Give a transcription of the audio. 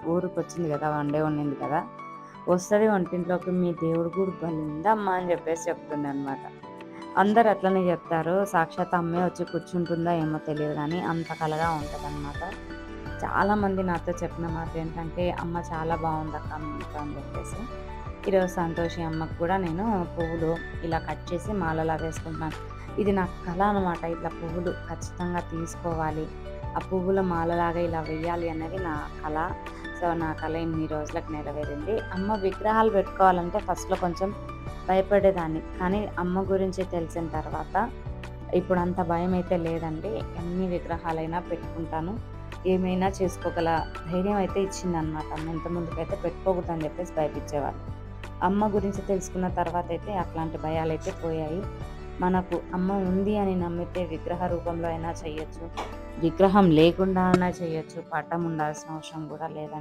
ఊరికొచ్చింది కదా! One day ఉండింది కదా! వస్తది వంటింట్లోకి, "మీ దేవుడి గుడి భలేవుందమ్మా" అని చెప్పేసి చెప్తుందనమాట. అందరూ అట్లనే చెప్తారు. సాక్షాత్ అమ్మే వచ్చి కూర్చుంటుందో ఏమో తెలీదు గానీ, అంత కళగా ఉంటదనమాట. చాలామంది నాతో చెప్పిన మాటేంటంటే, "అమ్మ చాలా బావుందక్క మీ ఇంట్లో" అని చెప్పేసి. ఈరోజు సంతోషి అమ్మకు కూడా నేను పువ్వులు ఇలా కట్ చేసి మాలలా వేసుకుంటున్నాను. ఇది నా కల అనమాట. ఇట్లా పువ్వులు ఖచ్చితంగా తీసుకోవాలి. ఆ పువ్వుల మాలలాగా ఇలా వెయ్యాలి అనేది నా కల. సో, నా కల ఇన్ని రోజులకు నెరవేరింది. అమ్మ విగ్రహాలు పెట్టుకోవాలంటే ఫస్ట్‌లో కొంచెం భయపడేదాన్ని. కానీ అమ్మ గురించి తెలిసిన తర్వాత ఇప్పుడంత భయమైతే లేదండి. ఎన్ని విగ్రహాలైనా పెట్టుకుంటాను. ఏమైనా చేసుకోగల ధైర్యం అయితే ఇచ్చిందనమాట. అమ్మ ఇంతకుముందుకైతే పెట్టుకోకూడదని చెప్పేసి భయపిచ్చేవాళ్ళు. అమ్మ గురించి తెలుసుకున్న తర్వాతయితే అట్లాంటి భయాలైతే పోయాయి. మనకు అమ్మ ఉంది అని నమ్మితే విగ్రహ రూపంలో అయినా చెయ్యొచ్చు. విగ్రహం లేకుండా అయినా చెయ్యొచ్చు. పటం ఉండాల్సిన అవసరం కూడా లేదండి.